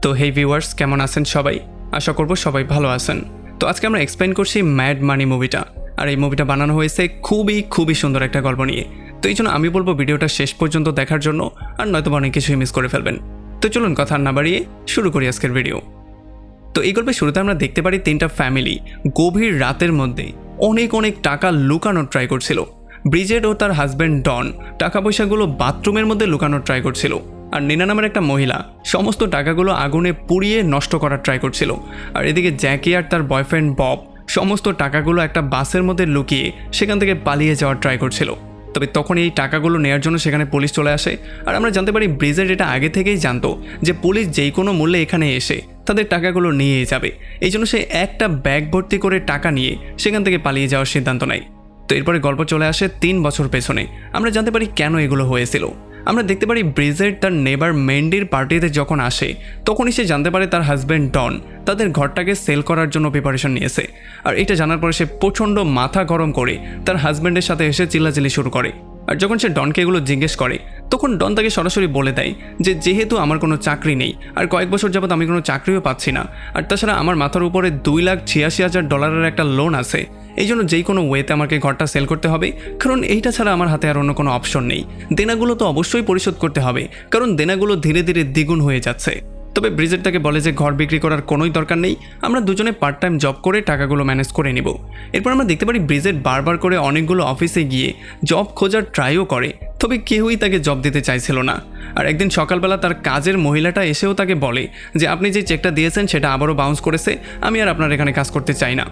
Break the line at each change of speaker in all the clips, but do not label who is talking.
তো হেই ভিউয়ার্স, কেমন আছেন সবাই? আশা করব সবাই ভালো আছেন। তো আজকে আমরা এক্সপ্লেইন করছি ম্যাড মানি মুভিটা। আর এই মুভিটা বানানো হয়েছে খুবই সুন্দর একটা গল্প নিয়ে। তো এই জন্য আমি বলবো ভিডিওটা শেষ পর্যন্ত দেখার জন্য, আর নয়তো অনেক কিছুই মিস করে ফেলবেন। তো চলুন কথা না বাড়িয়ে শুরু করি আজকের ভিডিও। তো এই গল্পের শুরুতে আমরা দেখতে পারি তিনটা ফ্যামিলি গভীর রাতের মধ্যে অনেক টাকা লুকানোর ট্রাই করছিল। ব্রিজেট ও তার হাজব্যান্ড ডন টাকা পয়সাগুলো বাথরুমের মধ্যে লুকানোর ট্রাই করছিল, আর নিনা নামের একটা মহিলা সমস্ত টাকাগুলো আগুনে পুড়িয়ে নষ্ট করার ট্রাই করছিল। আর এদিকে জ্যাকি আর তার বয়ফ্রেন্ড বব সমস্ত টাকাগুলো একটা বাসের মধ্যে লুকিয়ে সেখান থেকে পালিয়ে যাওয়ার ট্রাই করছিল। তবে তখন এই টাকাগুলো নেওয়ার জন্য সেখানে পুলিশ চলে আসে। আর আমরা জানতে পারি ব্রিজেট এটা আগে থেকেই জানতো যে পুলিশ যেই কোনো মূল্যে এখানে এসে তাদের টাকাগুলো নিয়ে যাবে। এই জন্য সে একটা ব্যাগ ভর্তি করে টাকা নিয়ে সেখান থেকে পালিয়ে যাওয়ার সিদ্ধান্ত নেয়। তো এরপরে গল্প চলে আসে 3 বছর পেছনে। আমরা জানতে পারি কেন এগুলো হয়েছিল। আমরা দেখতে পারি ব্রিজেট তার নেবার মেন্ডির পার্টিতে যখন আসে তখনই সে জানতে পারে তার হাজব্যান্ড ডন তাদের ঘরটাকে সেল করার জন্য প্রিপারেশন নিয়েছে। আর এটা জানার পরে সে প্রচণ্ড মাথা গরম করে তার হাজব্যান্ডের সাথে এসে চিল্লাচিল্লি শুরু করে। আর যখন সে ডনকে এগুলো জিজ্ঞেস করে তখন ডন তাকে সরাসরি বলে দেয় যে যেহেতু আমার কোনো চাকরি নেই আর কয়েক বছর যাবত আমি কোনো চাকরিও পাচ্ছি না, আর তাছাড়া আমার মাথার উপরে $2,86,000 একটা লোন আছে, এই জন্য যেই কোনো ওয়েতে আমাকে ঘরটা সেল করতে হবে, কারণ এইটা ছাড়া আমার হাতে আর অন্য কোনো অপশন নেই। দেনাগুলো তো অবশ্যই পরিশোধ করতে হবে, কারণ দেনাগুলো ধীরে ধীরে দ্বিগুণ হয়ে যাচ্ছে। তবে ব্রিজেট তাকে বলে যে ঘর বিক্রি করার কোনোই দরকার নেই, আমরা দুজনে পার্ট টাইম জব করে টাকাগুলো ম্যানেজ করে নিব। এরপর আমরা দেখতে পারি ব্রিজেট বারবার করে অনেকগুলো অফিসে গিয়ে জব খোঁজার ট্রাইও করে, তবে কেউই তাকে জব দিতে চাইছিল না। আর একদিন সকালবেলা তার কাজের মহিলাটা এসেও তাকে বলে যে আপনি যে চেকটা দিয়েছেন সেটা আবারও বাউন্স করেছে, আমি আর আপনার এখানে কাজ করতে চাই না।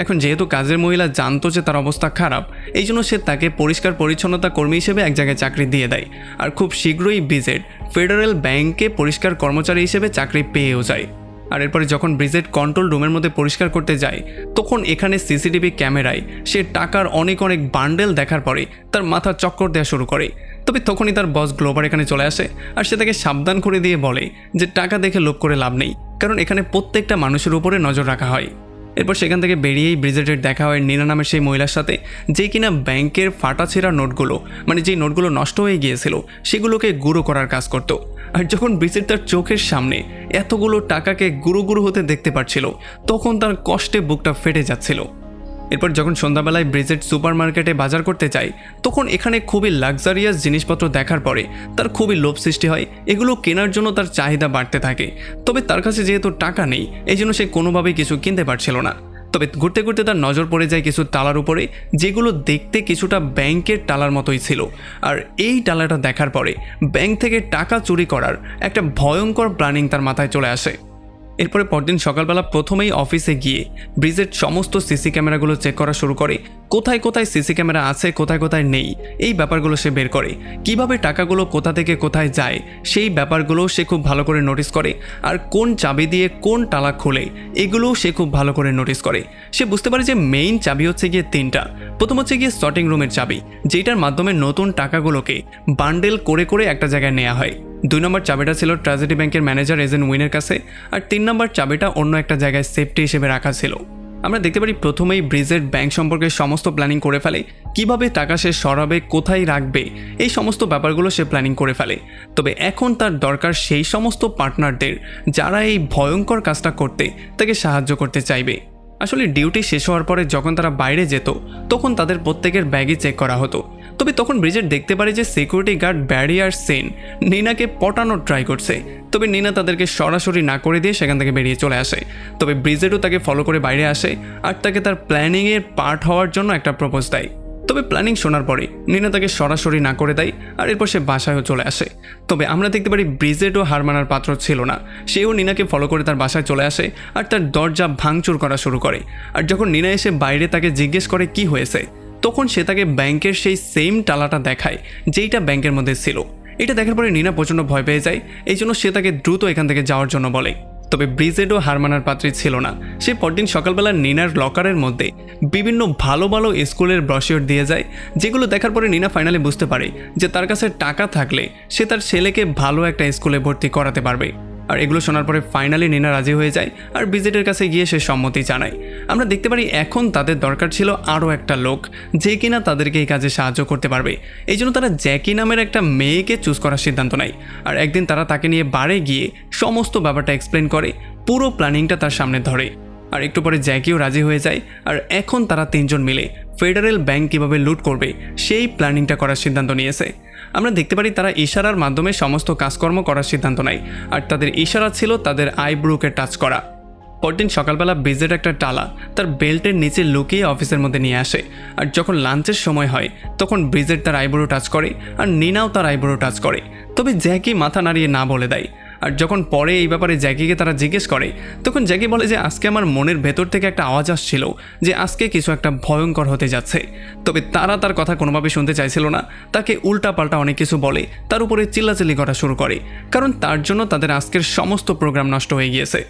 এখন যেহেতু কাজের মহিলা জানতো যে তার অবস্থা খারাপ, এই জন্য সে তাকে পরিষ্কার পরিচ্ছন্নতা কর্মী হিসেবে এক জায়গায় চাকরি দিয়ে দেয়। আর খুব শীঘ্রই ব্রিজেট ফেডারেল ব্যাংকে পরিষ্কার কর্মচারী হিসেবে চাকরি পেয়েও যায়। আর এরপরে যখন ব্রিজেট কন্ট্রোল রুমের মধ্যে পরিষ্কার করতে যায় তখন এখানে সিসিটিভি ক্যামেরায় সে টাকার অনেক বান্ডেল দেখার পরে তার মাথা চক্কর দেওয়া শুরু করে। তবে তখনই তার বস গ্লোবার এখানে চলে আসে আর সে তাকে সাবধান করে দিয়ে বলে যে টাকা দেখে লোভ করে লাভ নেই, কারণ এখানে প্রত্যেকটা মানুষের উপরে নজর রাখা হয়। এরপর সেখান থেকে বেরিয়েই ব্রিজেটের দেখা হয় নিনা নামের সেই মহিলার সাথে, যে কিনা ব্যাংকের ফাটাছেঁড়া নোটগুলো, মানে যেই নোটগুলো নষ্ট হয়ে গিয়েছিল সেগুলোকে গুঁড়ো করার কাজ করত। আর যখন ব্রিজেট তার চোখের সামনে এতগুলো টাকাকে গুঁড়ো হতে দেখতে পাচ্ছিল তখন তার কষ্টে বুকটা ফেটে যাচ্ছিল। এরপর যখন সন্ধ্যাবেলায় ব্রিজেট সুপার মার্কেটে বাজার করতে যায় তখন এখানে খুবই লাক্সারিয়াস জিনিসপত্র দেখার পরে তার খুবই লোভ সৃষ্টি হয়। এগুলো কেনার জন্য তার চাহিদা বাড়তে থাকে, তবে তার কাছে যেহেতু টাকা নেই এই জন্য সে কোনোভাবেই কিছু কিনতে পারছিল না। তবে ঘুরতে তার নজর পড়ে যায় কিছু টালার উপরে, যেগুলো দেখতে কিছুটা ব্যাংকের টালার মতোই ছিল। আর এই টালাটা দেখার পরে ব্যাংক থেকে টাকা চুরি করার একটা ভয়ঙ্কর প্ল্যানিং তার মাথায় চলে আসে। এরপরে পরদিন সকালবেলা প্রথমেই অফিসে গিয়ে ব্রিজেট সমস্ত সিসি ক্যামেরাগুলো চেক করা শুরু করে। কোথায় সিসি ক্যামেরা আছে, কোথায় নেই, এই ব্যাপারগুলো সে বের করে। কিভাবে টাকাগুলো কোথা থেকে কোথায় যায় সেই ব্যাপারগুলো সে খুব ভালো করে নোটিস করে। আর কোন চাবি দিয়ে কোন তালা খোলে এগুলোও সে খুব ভালো করে নোটিস করে। সে বুঝতে পারে যে মেইন চাবি হচ্ছে গিয়ে 3টা। প্রথম হচ্ছে গিয়ে সর্টিং রুমের চাবি, যেটার মাধ্যমে নতুন টাকাগুলোকে বান্ডেল করে একটা জায়গায় নেওয়া হয়। 2 নম্বর চাবিটা ছিল ট্র্যাজেডি ব্যাংকের ম্যানেজার এজেন্ট উইনের কাছে, আর 3 নম্বর চাবিটা অন্য একটা জায়গায় সেফটি হিসেবে রাখা ছিল। আমরা দেখতে পারি প্রথমেই ব্রিজেট ব্যাংক সম্পর্কে সমস্ত প্ল্যানিং করে ফেলে, কিভাবে টাকা সে সরাবে, কোথায় রাখবে, এই সমস্ত ব্যাপারগুলো সে প্ল্যানিং করে ফেলে। তবে এখন তার দরকার সেই সমস্ত পার্টনারদের যারা এই ভয়ঙ্কর কাজটা করতে তাকে সাহায্য করতে চাইবে। আসলে ডিউটি শেষ হওয়ার পরে যখন তারা বাইরে যেত তখন তাদের প্রত্যেকের ব্যাগই চেক করা হতো। তবে তখন ব্রিজেট দেখতে পারে যে সিকিউরিটি গার্ড ব্যারি আর সেন নিনাকে পটানোর ট্রাই করছে। তবে নিনা তাদেরকে সরাসরি না করে দিয়ে সেখান থেকে বেরিয়ে চলে আসে। তবে ব্রিজেটও তাকে ফলো করে বাইরে আসে আর তাকে তার প্ল্যানিংয়ের পার্ট হওয়ার জন্য একটা প্রপোজ দেয়। তবে প্ল্যানিং শোনার পরে নিনা তাকে সরাসরি না করে দেয় আর এরপর সে বাসায়ও চলে আসে। তবে আমরা দেখতে পারি ব্রিজেটও হার মানার পাত্র ছিল না, সেও নিনাকে ফলো করে তার বাসায় চলে আসে আর তার দরজা ভাঙচুর করা শুরু করে। আর যখন নিনা এসে বাইরে তাকে জিজ্ঞেস করে কি হয়েছে তখন সে তাকে ব্যাংকের সেই সেম টালাটা দেখায় যেইটা ব্যাংকের মধ্যে ছিল। এটা দেখার পরে নিনা প্রচণ্ড ভয় পেয়ে যায়, এই জন্য সে তাকে দ্রুত এখান থেকে যাওয়ার জন্য বলে। তবে ব্রিজেটও হার মানার পাত্রী ছিল না। সে পরদিন সকালবেলা নিনার লকারের মধ্যে বিভিন্ন ভালো স্কুলের ব্রশিওর দিয়ে যায়, যেগুলো দেখার পরে নিনা ফাইনালি বুঝতে পারে যে তার কাছে টাকা থাকলে সে তার ছেলেকে ভালো একটা স্কুলে ভর্তি করাতে পারবে। আর এগুলো শোনার পরে ফাইনালি নিনা রাজি হয়ে যায় আর ব্রিজেটের কাছে গিয়ে সে সম্মতি জানায়। আমরা দেখতে পারি এখন তাদের দরকার ছিল আরও একটা লোক যে কিনা তাদেরকে এই কাজে সাহায্য করতে পারবে। এই জন্য তারা জ্যাকি নামের একটা মেয়েকে চুজ করার সিদ্ধান্ত নেয়। আর একদিন তারা তাকে নিয়ে বারে গিয়ে সমস্ত ব্যাপারটা এক্সপ্লেন করে, পুরো প্ল্যানিংটা তার সামনে ধরে। আর একটু পরে জ্যাকিও রাজি হয়ে যায়। আর এখন তারা তিনজন মিলে ফেডারেল ব্যাংক কীভাবে লুট করবে সেই প্ল্যানিংটা করার সিদ্ধান্ত নিয়েছে। আমরা দেখতে পারি তারা ইশারার মাধ্যমে সমস্ত কাজকর্ম করার সিদ্ধান্ত নেয়। আর তাদের ইশারা ছিল তাদের আইব্রুকে টাচ করা। পরদিন সকালবেলা ব্রিজেট একটা টালা তার বেল্টের নিচে লুকিয়ে অফিসের মধ্যে নিয়ে আসে। আর যখন লাঞ্চের সময় হয় তখন ব্রিজেট তার আইব্রো টাচ করে আর নিনাও তার আইব্রো টাচ করে। তবে জ্যাকি মাথা নাড়িয়ে না বলে দেয়। আর যখন পরে এই ব্যাপারে জ্যাকিকে তারা জিজ্ঞেস করে তখন জ্যাকি বলে যে আজকে আমার মনের ভেতর থেকে একটা আওয়াজ আসছিল যে আজকে কিছু একটা ভয়ঙ্কর হতে যাচ্ছে। তবে তারা তার কথা কোনোভাবে শুনতে চাইছিল না, তাকে উল্টাপাল্টা অনেক কিছু বলে, তার উপরে চিল্লাচিল্লি করা শুরু করে, কারণ তার জন্য তাদের আজকের সমস্ত প্রোগ্রাম নষ্ট হয়ে গিয়েছে।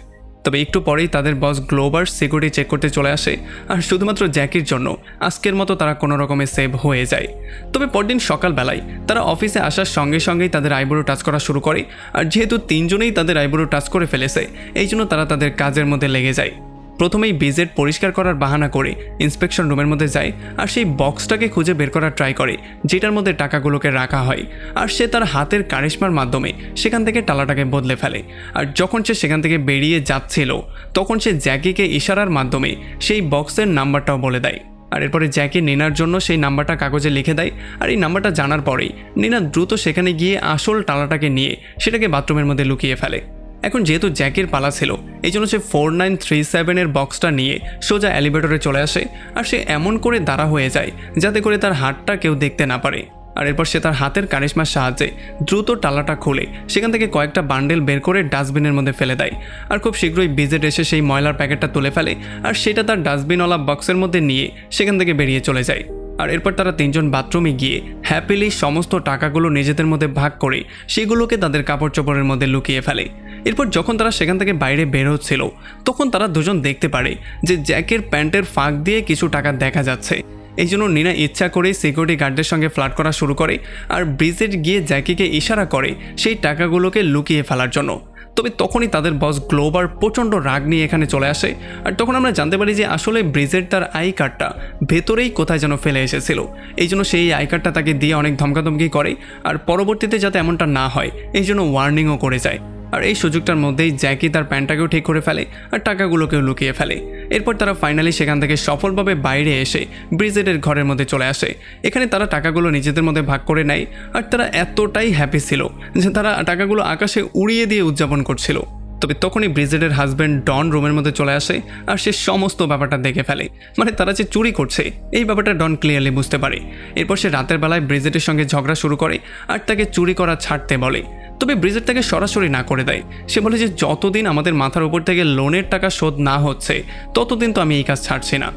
তবে একটু পরেই তাদের বস গ্লোবার সিকিউরিটি চেক করতে চলে আসে আর শুধুমাত্র জ্যাকির জন্য আজকের মতো তারা কোনো রকমে সেভ হয়ে যায়। তবে পরদিন সকালবেলায় তারা অফিসে আসার সঙ্গে সঙ্গেই তাদের আইব্রো টাচ করা শুরু করে। আর যেহেতু তিনজনেই তাদের আইব্রো টাচ করে ফেলেছে এই জন্য তারা তাদের কাজের মধ্যে লেগে যায়। প্রথমেই ব্রিজেট পরিষ্কার করার বাহানা করে ইন্সপেকশন রুমের মধ্যে যায় আর সেই বক্সটাকে খুঁজে বের করার ট্রাই করে যেটার মধ্যে টাকাগুলোকে রাখা হয়। আর সে তার হাতের কারিশমার মাধ্যমে সেখান থেকে টালাটাকে বদলে ফেলে। আর যখন সে সেখান থেকে বেরিয়ে যাচ্ছিল তখন সে জ্যাকিকে ইশারার মাধ্যমে সেই বক্সের নাম্বারটাও বলে দেয়। আর এরপরে জ্যাকি নিনার জন্য সেই নাম্বারটা কাগজে লিখে দেয়। আর এই নাম্বারটা জানার পরেই নিনা দ্রুত সেখানে গিয়ে আসল টালাটাকে নিয়ে সেটাকে বাথরুমের মধ্যে লুকিয়ে ফেলে। এখন যেহেতু জ্যাকির পালা ছিল এই জন্য সে 4937 বক্সটা নিয়ে সোজা এলিভেটরে চলে আসে। আর সে এমন করে দাঁড়া হয়ে যায় যাতে করে তার হাতটা কেউ দেখতে না পারে। আর এরপর সে তার হাতের কারিশমার সাহায্যে দ্রুত টালাটা খুলে সেখান থেকে কয়েকটা বান্ডেল বের করে ডাস্টবিনের মধ্যে ফেলে দেয়। আর খুব শীঘ্রই ব্রিজেট এসে সেই ময়লার প্যাকেটটা তুলে ফেলে আর সেটা তার ডাস্টবিনওয়ালা বক্সের মধ্যে নিয়ে সেখান থেকে বেরিয়ে চলে যায়। আর এরপর তারা তিনজন বাথরুমে গিয়ে হ্যাপিলি সমস্ত টাকাগুলো নিজেদের মধ্যে ভাগ করে সেগুলোকে তাদের কাপড় চোপড়ের মধ্যে লুকিয়ে ফেলে। এরপর যখন তারা সেখান থেকে বাইরে বের হচ্ছিল তখন তারা দুজন দেখতে পারে যে জ্যাকের প্যান্টের ফাঁক দিয়ে কিছু টাকা দেখা যাচ্ছে। এই জন্য নিনা ইচ্ছা করেই সিকিউরিটি গার্ডদের সঙ্গে ফ্লার্ট করা শুরু করে আর ব্রিজেট গিয়ে জ্যাকিকে ইশারা করে সেই টাকাগুলোকে লুকিয়ে ফেলার জন্য। তবে তখনই তাদের বস গ্লোবার প্রচণ্ড রাগ নিয়ে এখানে চলে আসে। আর তখন আমরা জানতে পারি যে আসলে ব্রিজেট তার আই কার্ডটা ভেতরেই কোথায় যেন ফেলে এসেছিল। এই জন্য সেই আই কার্ডটা তাকে দিয়ে অনেক ধমকাধমকি করে আর পরবর্তীতে যাতে এমনটা না হয় এই জন্য ওয়ার্নিংও করে যায়। আর এই সুযোগটার মধ্যেই জ্যাকি তার প্যান্টটাকেও ঠিক করে ফেলে আর টাকাগুলোকেও লুকিয়ে ফেলে। এরপর তারা ফাইনালি সেখান থেকে সফলভাবে বাইরে এসে ব্রিজেটের ঘরের মধ্যে চলে আসে। এখানে তারা টাকাগুলো নিজেদের মধ্যে ভাগ করে নেয় আর তারা এতটাই হ্যাপি ছিল যে তারা টাকাগুলো আকাশে উড়িয়ে দিয়ে উদযাপন করছিল। তবে তখনই ব্রিজেটের হাজব্যান্ড ডন রুমের মধ্যে চলে আসে আর সে সমস্ত ব্যাপারটা দেখে ফেলে, মানে তারা যে চুরি করছে এই ব্যাপারটা ডন ক্লিয়ারলি বুঝতে পারে। এরপর সে রাতের বেলায় ব্রিজেটের সঙ্গে ঝগড়া শুরু করে আর তাকে চুরি করা ছাড়তে বলে। তবে ব্রিজেট তাকে সরাসরি না করে দেয়। সে বলে যে যতদিন আমাদের মাথার উপর থেকে লোনের টাকা শোধ না হচ্ছে ততদিন তো আমি এই কাজ ছাড়ছি না।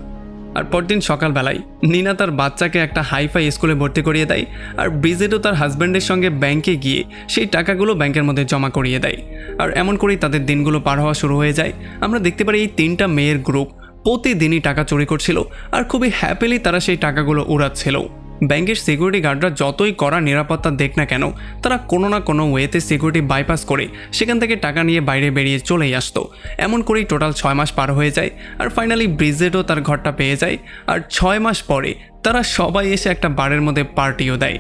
আর পরদিন সকালবেলায় নিনা তার বাচ্চাকে একটা হাইফাই স্কুলে ভর্তি করিয়ে দেয় আর ব্রিজেটও তার হাজব্যান্ডের সঙ্গে ব্যাংকে গিয়ে সেই টাকাগুলো ব্যাংকের মধ্যে জমা করিয়ে দেয়। আর এমন করেই তাদের দিনগুলো পার হওয়া শুরু হয়ে যায়। আমরা দেখতে পারি এই তিনটা মেয়ের গ্রুপ প্রতিদিনই টাকা চুরি করছিল আর খুবই হ্যাপিলি তারা সেই টাকাগুলো উড়াচ্ছিল। ব্যাংকের সিকিউরিটি গার্ডরা যতই কড়া নিরাপত্তা দেখ না কেন তারা কোনো না কোনো ওয়েতে সিকিউরিটি বাইপাস করে সেখান থেকে টাকা নিয়ে বাইরে বেরিয়ে চলেই আসতো। এমন করেই টোটাল 6 মাস পার হয়ে যায় আর ফাইনালি ব্রিজেটও তার ঘরটা পেয়ে যায়। আর 6 মাস পরে তারা সবাই এসে একটা বারের মধ্যে পার্টিও দেয়।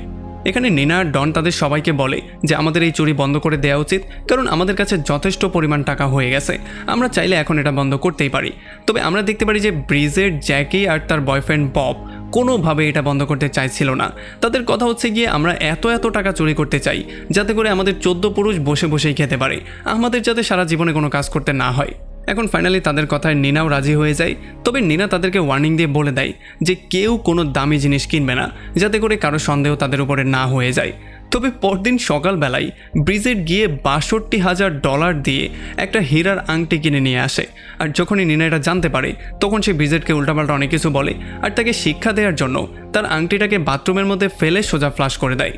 এখানে নিনা আর ডন তাদের সবাইকে বলে যে আমাদের এই চুরি বন্ধ করে দেওয়া উচিত, কারণ আমাদের কাছে যথেষ্ট পরিমাণ টাকা হয়ে গেছে, আমরা চাইলে এখন এটা বন্ধ করতেই পারি। তবে আমরা দেখতে পারি যে ব্রিজেট, জ্যাকি আর তার বয়ফ্রেন্ড বব কোনোভাবে এটা বন্ধ করতে চাইছিল না। তাদের কথা হচ্ছে গিয়ে আমরা এত টাকা চুরি করতে চাই যাতে করে আমাদের 14 পুরুষ বসে বসেই খেতে পারে, আমাদের যাতে সারা জীবনে কোনো কাজ করতে না হয়। এখন ফাইনালি তাদের কথায় নিনাও রাজি হয়ে যায়। তবে নিনা তাদেরকে ওয়ার্নিং দিয়ে বলে দেয় যে কেউ কোনো দামি জিনিস কিনবে না যাতে করে কারো সন্দেহ তাদের উপরে না হয়ে যায়। তবে পরদিন সকালবেলায় ব্রিজেট গিয়ে $62,000 দিয়ে একটা হীরার আংটি কিনে নিয়ে আসে। আর যখনই নিনা এটা জানতে পারে তখন সে ব্রিজেটকে উল্টাপাল্টা অনেক কিছু বলে আর তাকে শিক্ষা দেওয়ার জন্য তার আংটিটাকে বাথরুমের মধ্যে ফেলে সোজা ফ্লাশ করে দেয়।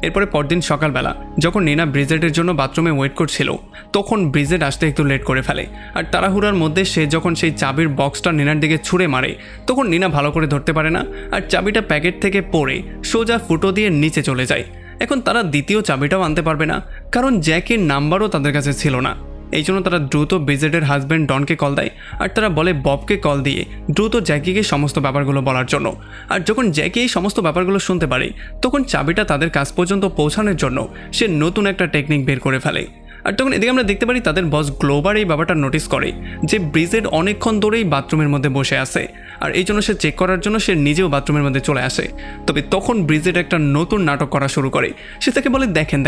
এরপরে পরদিন সকালবেলা যখন নিনা ব্রিজেটের জন্য বাথরুমে ওয়েট করছিল তখন ব্রিজেট আসতে একটু লেট করে ফেলে। আর তাড়াহুড়ার মধ্যে সে যখন সেই চাবির বক্সটা নিনার দিকে ছুঁড়ে মারে তখন নিনা ভালো করে ধরতে পারে না আর চাবিটা প্যাকেট থেকে পড়ে সোজা ফুটো দিয়ে নিচে চলে যায়। এখন তারা দ্বিতীয় চাবিটাও আনতে পারবে না কারণ জ্যাকের নাম্বারও তাদের কাছে ছিল না। এই জন্য তারা দ্রুত ব্রিজেটের হাজব্যান্ড ডনকে কল দেয় আর তারা বলে ববকে কল দিয়ে দ্রুত জ্যাকিকে সমস্ত ব্যাপারগুলো বলার জন্য। আর যখন জ্যাকি এই সমস্ত ব্যাপারগুলো শুনতে পারে তখন চাবিটা তাদের কাছ পর্যন্ত পৌঁছানোর জন্য সে নতুন একটা টেকনিক বের করে ফেলে। আর তখন এদিকে আমরা দেখতে পারি তাদের বস গ্লোবার এই ব্যাপারটা নোটিস করে যে ব্রিজেট অনেকক্ষণ ধরেই বাথরুমের মধ্যে বসে আছে, আর এই জন্য সে চেক করার জন্য সে নিজেও বাথরুমের মধ্যে চলে আসে। তবে তখন ব্রিজেট একটা নতুন নাটক করা শুরু করে। সে তাকে বলে দেখেন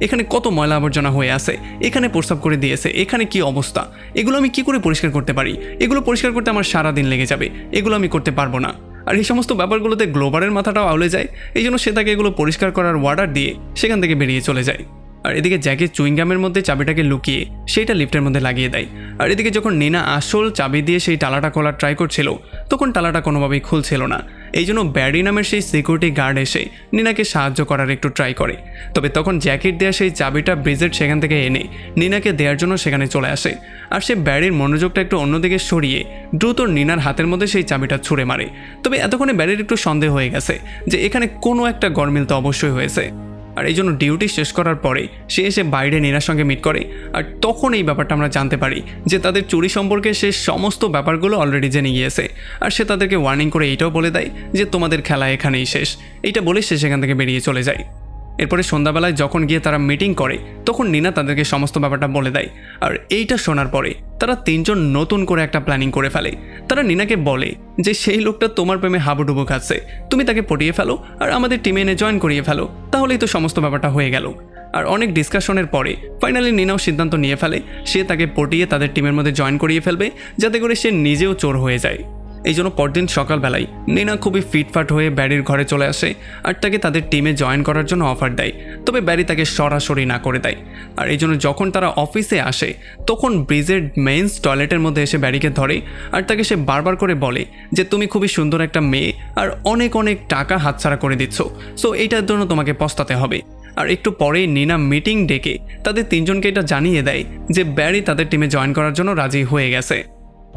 এখানে কত ময়লা আবর্জনা হয়ে আছে, এখানে প্রস্রাব করে দিয়েছে, এখানে কি অবস্থা, এগুলো আমি কি করে পরিষ্কার করতে পারি, এগুলো পরিষ্কার করতে আমার সারাদিন লেগে যাবে, এগুলো আমি করতে পারবো না। আর এই সমস্ত ব্যাপারগুলোতে গ্লোবারের মাথাটাও আউলে যায়। এই জন্য সে তাকে এগুলো পরিষ্কার করার অর্ডার দিয়ে সেখান থেকে বেরিয়ে চলে যায়। আর এদিকে জ্যাকি চুইংগামের মধ্যে চাবিটাকে লুকিয়ে সেইটা লিফটের মধ্যে লাগিয়ে দেয়। আর এদিকে যখন নিনা আসল চাবি দিয়ে সেই তালাটা খোলার ট্রাই করছিল তখন তালাটা কোনোভাবেই খুলছিল না। এই জন্য ব্যারি নামের সেই সিকিউরিটি গার্ড এসে নিনাকে সাহায্য করার একটু ট্রাই করে। তবে তখন জ্যাকির দেওয়া সেই চাবিটা ব্রিজেট সেখান থেকে এনে নিনাকে দেওয়ার জন্য সেখানে চলে আসে। আর সে ব্যারির মনোযোগটা একটু অন্যদিকে সরিয়ে দ্রুত নিনার হাতের মধ্যে সেই চাবিটা ছুঁড়ে মারে। তবে এতক্ষণে ব্যারির একটু সন্দেহ হয়ে গেছে যে এখানে কোনো একটা গরমিল তো অবশ্যই হয়েছে। আর এই জন্য ডিউটি শেষ করার পরে সে এসে বাইরে নিনার সঙ্গে মিট করে। আর তখন এই ব্যাপারটা আমরা জানতে পারি যে তাদের চুরি সম্পর্কে সে সমস্ত ব্যাপারগুলো অলরেডি জেনে গিয়েছে। আর সে তাদেরকে ওয়ার্নিং করে এইটাও বলে দেয় যে তোমাদের খেলা এখানেই শেষ। এইটা বলে সে সেখান থেকে বেরিয়ে চলে যায়। এরপরে সন্ধ্যাবেলায় যখন গিয়ে তারা মিটিং করে তখন নিনা তাদেরকে সমস্ত ব্যাপারটা বলে দেয়। আর এইটা শোনার পরে তারা তিনজন নতুন করে একটা প্ল্যানিং করে ফেলে। তারা নিনাকে বলে যে সেই লোকটা তোমার প্রেমে হাবুডুবু খাচ্ছে, তুমি তাকে পটিয়ে ফেলো আর আমাদের টিমে এনে জয়েন করিয়ে ফেলো, তাহলেই তো সমস্ত ব্যাপারটা হয়ে গেল। আর অনেক ডিসকাশনের পরে ফাইনালি নিনাও সিদ্ধান্ত নিয়ে ফেলে সে তাকে পটিয়ে তাদের টিমের মধ্যে জয়েন করিয়ে ফেলবে যাতে করে সে নিজেও চোর হয়ে যায়। এই জন্য পরদিন সকালবেলায় নিনা খুবই ফিটফাট হয়ে ব্যারির ঘরে চলে আসে আর তাকে তাদের টিমে জয়েন করার জন্য অফার দেয়। তবে ব্যারি তাকে সরাসরি না করে দেয়। আর এই জন্য যখন তারা অফিসে আসে তখন ব্রিজের মেন্স টয়লেটের মধ্যে এসে ব্যারিকে ধরে আর তাকে সে বারবার করে বলে যে তুমি খুবই সুন্দর একটা মেয়ে আর অনেক অনেক টাকা হাতছাড়া করে দিচ্ছ, সো এইটার জন্য তোমাকে পস্তাতে হবে। আর একটু পরেই নিনা মিটিং ডেকে তাদের তিনজনকে এটা জানিয়ে দেয় যে ব্যারি তাদের টিমে জয়েন করার জন্য রাজি হয়ে গেছে।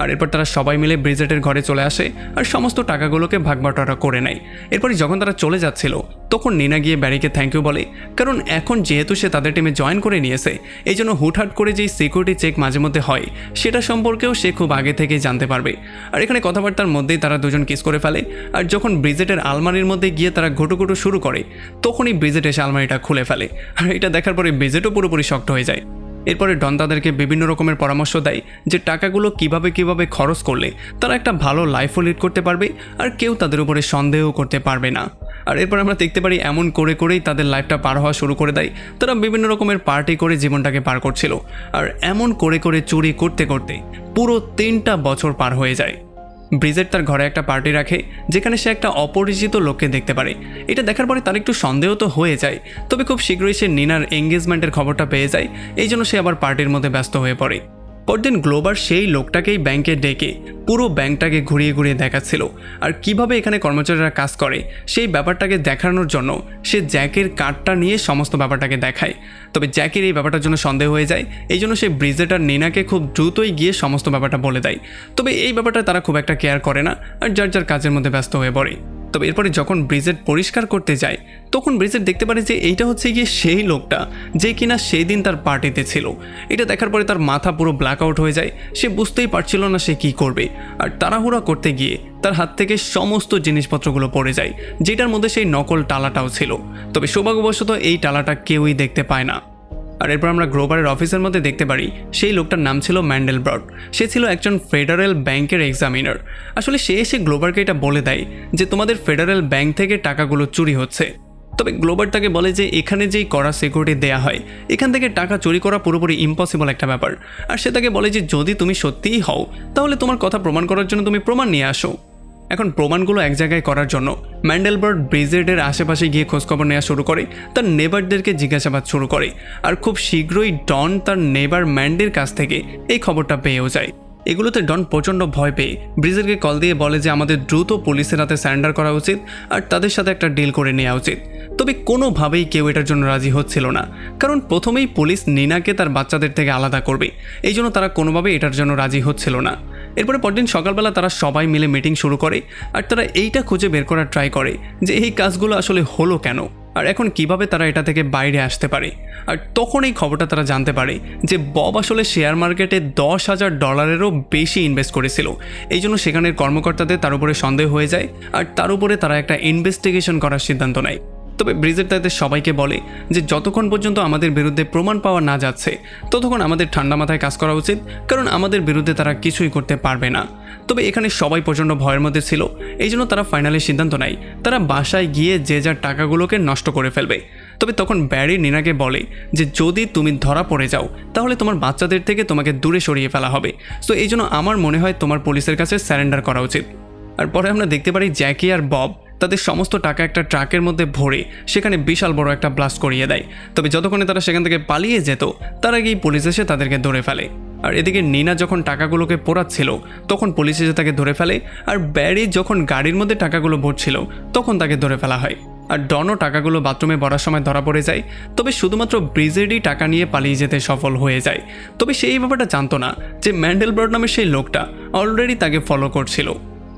আর এরপর তারা সবাই মিলে ব্রিজেটের ঘরে চলে আসে আর সমস্ত টাকাগুলোকে ভাগবাটোয়ারা করে নেয়। এরপরে যখন তারা চলে যাচ্ছিল তখন নিনা গিয়ে ব্যারিকে থ্যাংক ইউ বলে, কারণ এখন যেহেতু সে তাদের টিমে জয়েন করে নিয়েছে এই জন্য হুটহাট করে যেই সিকিউরিটি চেক মাঝে মধ্যে হয় সেটা সম্পর্কেও সে খুব আগে থেকেই জানতে পারবে। আর এখানে কথাবার্তার মধ্যেই তারা দুজন কিস করে ফেলে। আর যখন ব্রিজেটের আলমারির মধ্যে গিয়ে তারা ঘুটুঘুটু শুরু করে তখনই ব্রিজেট এসে আলমারিটা খুলে ফেলে। আর এটা দেখার পরে ব্রিজেটও পুরোপুরি শক্ট হয়ে যায়। এরপরে ডন তাদেরকে বিভিন্ন রকমের পরামর্শ দেয় যে টাকাগুলো কিভাবে খরচ করলে তারা একটা ভালো লাইফও লিড করতে পারবে আর কেউ তাদের উপরে সন্দেহ করতে পারবে না। আর এরপর আমরা দেখতে পারি এমন করেই তাদের লাইফটা পার হওয়া শুরু করে দেয়। তারা বিভিন্ন রকমের পার্টি করে জীবনটাকে পার করছিল। আর এমন করে চুরি করতে করতে পুরো 3টা বছর পার হয়ে যায়। ব্রিজেট তার ঘরে একটা পার্টি রাখে যেখানে সে একটা অপরিচিত লোককে দেখতে পারে। এটা দেখার পরে তার একটু সন্দেহ তো হয়ে যায়, তবে খুব শীঘ্রই সে নিনার এঙ্গেজমেন্টের খবরটা পেয়ে যায়। এই জন্য সে আবার পার্টির মধ্যে ব্যস্ত হয়ে পড়ে। পরদিন গ্লোবার সেই লোকটাকেই ব্যাংকে ডেকে পুরো ব্যাংকটাকে ঘুরিয়ে দেখাচ্ছিল আর কিভাবে এখানে কর্মচারীরা কাজ করে সেই ব্যাপারটাকে দেখানোর জন্য সে জ্যাকের কার্ডটা নিয়ে সমস্ত ব্যাপারটাকে দেখায়। তবে জ্যাকের এই ব্যাপারটার জন্য সন্দেহ হয়ে যায়। এই জন্য সে ব্রিজেট আর নিনাকে খুব দ্রুতই গিয়ে সমস্ত ব্যাপারটা বলে দেয়। তবে এই ব্যাপারটা তারা খুব একটা কেয়ার করে না আর যার কাজের মধ্যে ব্যস্ত হয়ে পড়ে। তবে এরপরে যখন ব্রিজেট পরিষ্কার করতে যায় তখন ব্রিজেট দেখতে পারে যে এইটা হচ্ছে গিয়ে সেই লোকটা যে কিনা সেই দিন তার পার্টিতে ছিল। এটা দেখার পরে তার মাথা পুরো ব্ল্যাক আউট হয়ে যায়। সে বুঝতেই পারছিল না সে কি করবে। আর তাড়াহুড়া করতে গিয়ে তার হাত থেকে সমস্ত জিনিসপত্রগুলো পড়ে যায়, যেটার মধ্যে সেই নকল টালাটাও ছিল। তবে সৌভাগ্যবশত এই টালাটা কেউই দেখতে পায় না। আর এরপর আমরা গ্লোবারের অফিসের মধ্যে দেখতে পারি সেই লোকটার নাম ছিল ম্যান্ডেলব্রড। সে ছিল একজন ফেডারেল ব্যাংকের এক্সামিনার। আসলে সে এসে গ্লোবারকে এটা বলে দেয় যে তোমাদের ফেডারেল ব্যাংক থেকে টাকাগুলো চুরি হচ্ছে। তবে গ্লোবার তাকে বলে যে এখানে যেই করা সিকিউরিটি দেয়া হয় এখান থেকে টাকা চুরি করা পুরোপুরি ইম্পসিবল একটা ব্যাপার। আর সে তাকে বলে যে যদি তুমি সত্যিই হও তাহলে তোমার কথা প্রমাণ করার জন্য তুমি প্রমাণ নিয়ে আসো। এখন প্রমাণগুলো এক জায়গায় করার জন্য ম্যান্ডেলবার্ড ব্রিজেটের আশেপাশে গিয়ে খোঁজখবর নেওয়া শুরু করে, তার নেবারদেরকে জিজ্ঞাসাবাদ শুরু করে। আর খুব শীঘ্রই ডন তার নেবার ম্যান্ডের কাছ থেকে এই খবরটা পেয়েও যায়। এগুলোতে ডন প্রচণ্ড ভয় পেয়ে ব্রিজেটকে কল দিয়ে বলে যে আমাদের দ্রুত পুলিশের হাতে সারেন্ডার করা উচিত আর তাদের সাথে একটা ডিল করে নেওয়া উচিত। তবে কোনোভাবেই কেউ এটার জন্য রাজি হচ্ছিল না, কারণ প্রথমেই পুলিশ নিনাকে তার বাচ্চাদের থেকে আলাদা করবে, এই জন্য তারা কোনোভাবেই এটার জন্য রাজি হচ্ছিল না। এরপরে পরদিন সকালবেলা তারা সবাই মিলে মিটিং শুরু করে আর তারা এইটা খুঁজে বের করার ট্রাই করে যে এই কাজগুলো আসলে হলো কেন। আর এখন কিভাবে তারা এটা থেকে বাইরে আসতে পারে। আর তখন এই খবরটা তারা জানতে পারে যে বব আসলে শেয়ার মার্কেটে $10,000 বেশি ইনভেস্ট করেছিল। এই জন্য সেখানের কর্মকর্তাদের তার উপরে সন্দেহ হয়ে যায় আর তার উপরে তারা একটা ইনভেস্টিগেশন করার সিদ্ধান্ত নেয়। তবে ব্রিজেট তাদের সবাইকে বলে যে যতক্ষণ পর্যন্ত আমাদের বিরুদ্ধে প্রমাণ পাওয়া না যাচ্ছে ততক্ষণ আমাদের ঠান্ডা মাথায় কাজ করা উচিত, কারণ আমাদের বিরুদ্ধে তারা কিছুই করতে পারবে না। তবে এখানে সবাই প্রচণ্ড ভয়ের মধ্যে ছিল, এই জন্য তারা ফাইনালি সিদ্ধান্ত নেয় তারা বাসায় গিয়ে যে যার টাকাগুলোকে নষ্ট করে ফেলবে। তবে তখন ব্যারি নিনাকে বলে যে যদি তুমি ধরা পড়ে যাও তাহলে তোমার বাচ্চাদের থেকে তোমাকে দূরে সরিয়ে ফেলা হবে। সো এই জন্য আমার মনে হয় তোমার পুলিশের কাছে স্যারেন্ডার করা উচিত। আর পরে আমরা দেখতে পারি জ্যাকি আর বব তাদের সমস্ত টাকা একটা ট্রাকের মধ্যে ভরে সেখানে বিশাল বড় একটা ব্লাস্ট করিয়ে দেয়। তবে যতক্ষণে তারা সেখান থেকে পালিয়ে যেত তার আগেই পুলিশ এসে তাদেরকে ধরে ফেলে। আর এদিকে নিনা যখন টাকাগুলোকে পোড়াচ্ছিল তখন পুলিশ এসে তাকে ধরে ফেলে, আর ব্যারি যখন গাড়ির মধ্যে টাকাগুলো ভরছিল তখন তাকে ধরে ফেলা হয়। আর ডনও টাকাগুলো বাথরুমে ভরার সময় ধরা পড়ে যায়। তবে শুধুমাত্র ব্রিজেডই টাকা নিয়ে পালিয়ে যেতে সফল হয়ে যায়। তবে সেই ব্যাপারটা জানতো না যে ম্যান্ডেলবার্ট নামের সেই লোকটা অলরেডি তাকে ফলো করছিল।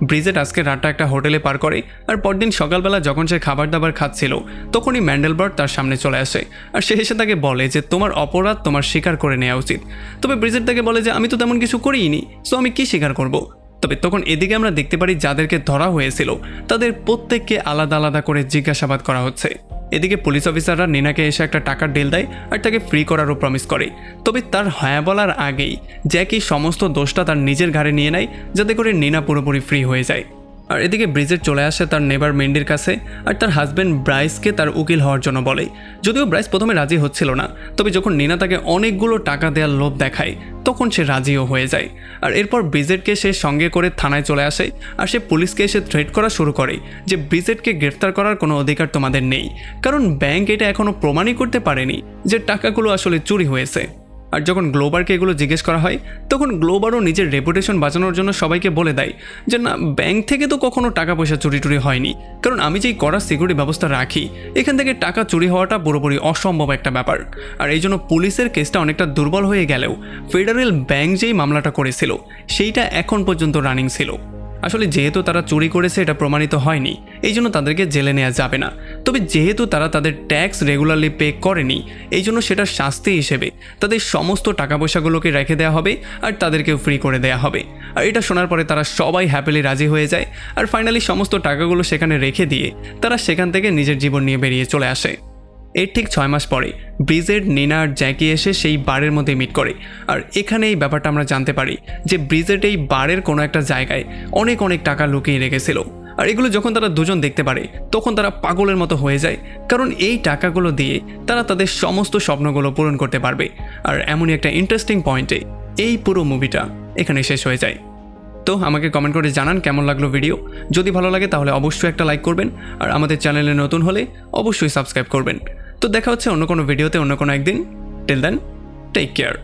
ব্রিজেট আজকে রাতটা একটা হোটেলে পার করে, আর পরদিন সকালবেলা যখন সে খাবার দাবার খাচ্ছিল তখনই ম্যান্ডেলবার্ট তার সামনে চলে আসে আর সে এসে তাকে বলে যে তোমার অপরাধ তোমার স্বীকার করে নেওয়া উচিত। তবে ব্রিজেট তাকে বলে যে আমি তো তেমন কিছু করিনি, সো আমি কি স্বীকার করব। তবে তখন এদিকে আমরা দেখতে পারি যাদেরকে ধরা হয়েছিল তাদের প্রত্যেককে আলাদা আলাদা করে জিজ্ঞাসাবাদ করা হচ্ছে। এদিকে পুলিশ অফিসাররা নিনাকে এসে একটা টাকার ডিল দেয় আর তাকে ফ্রি করারও প্রমিস করে। তবে তার হ্যাঁ বলার আগেই জ্যাকি সমস্ত দোষটা তার নিজের ঘাড়ে নিয়ে নেয় যাতে করে নিনা পুরোপুরি ফ্রি হয়ে যায়। আর এদিকে ব্রিজেট চলে আসে তার নেবার মেন্ডির কাছে আর তার হাজব্যান্ড ব্রাইসকে তার উকিল হওয়ার জন্য বলে। যদিও ব্রাইস প্রথমে রাজি হচ্ছিল না, তবে যখন নিনা তাকে অনেকগুলো টাকা দেওয়ার লোভ দেখায় তখন সে রাজিও হয়ে যায়। আর এরপর ব্রিজেটকে সে সঙ্গে করে থানায় চলে আসে আর সে পুলিশকে এসে থ্রেট করা শুরু করে যে ব্রিজেটকে গ্রেফতার করার কোনো অধিকার তোমাদের নেই, কারণ ব্যাংক এটা এখনও প্রমাণই করতে পারেনি যে টাকাগুলো আসলে চুরি হয়েছে। আর যখন গ্লোবারকে এগুলো জিজ্ঞেস করা হয় তখন গ্লোবারও নিজের রেপুটেশন বাঁচানোর জন্য সবাইকে বলে দেয় যে না, ব্যাংক থেকে তো কখনো টাকা পয়সা চুরি টুরি হয়নি, কারণ আমি যেই কড়া সিকিউরিটি ব্যবস্থা রাখি এখান থেকে টাকা চুরি হওয়াটা পুরোপুরি অসম্ভব একটা ব্যাপার। আর এই জন্য পুলিশের কেসটা অনেকটা দুর্বল হয়ে গেলেও ফেডারেল ব্যাংক যেই মামলাটা করেছিল সেইটা এখন পর্যন্ত রানিং ছিল। আসলে যেহেতু তারা চুরি করেছে এটা প্রমাণিত হয়নি, এই জন্য তাদেরকে জেলে নেওয়া যাবে না। তবে যেহেতু তারা তাদের ট্যাক্স রেগুলারলি পে করেনি এই জন্য সেটার শাস্তি হিসেবে তাদের সমস্ত টাকা পয়সাগুলোকে রেখে দেওয়া হবে আর তাদেরকেও ফ্রি করে দেওয়া হবে। আর এটা শোনার পরে তারা সবাই হ্যাপিলি রাজি হয়ে যায় আর ফাইনালি সমস্ত টাকাগুলো সেখানে রেখে দিয়ে তারা সেখান থেকে নিজের জীবন নিয়ে বেরিয়ে চলে আসে। এর ঠিক 6 মাস পরে ব্রিজেট, নিনা আর জ্যাকি এসে সেই বারের মধ্যে মিট করে। আর এখানে এই ব্যাপারটা আমরা জানতে পারি যে ব্রিজেট এই বারের কোনো একটা জায়গায় অনেক অনেক টাকা লুকিয়ে রেখেছিল। আর এগুলো যখন তারা দুজন দেখতে পারে তখন তারা পাগলের মতো হয়ে যায়, কারণ এই টাকাগুলো দিয়ে তারা তাদের সমস্ত স্বপ্নগুলো পূরণ করতে পারবে। আর এমনই একটা ইন্টারেস্টিং পয়েন্টে এই পুরো মুভিটা এখানে শেষ হয়ে যায়। তো আমাকে কমেন্ট করে জানান কেমন লাগলো ভিডিও। যদি ভালো লাগে তাহলে অবশ্যই একটা লাইক করবেন, আর আমাদের চ্যানেলে নতুন হলে অবশ্যই সাবস্ক্রাইব করবেন। তো দেখা হচ্ছে অন্য কোনো ভিডিওতে অন্য কোনো একদিন। Till then, take care.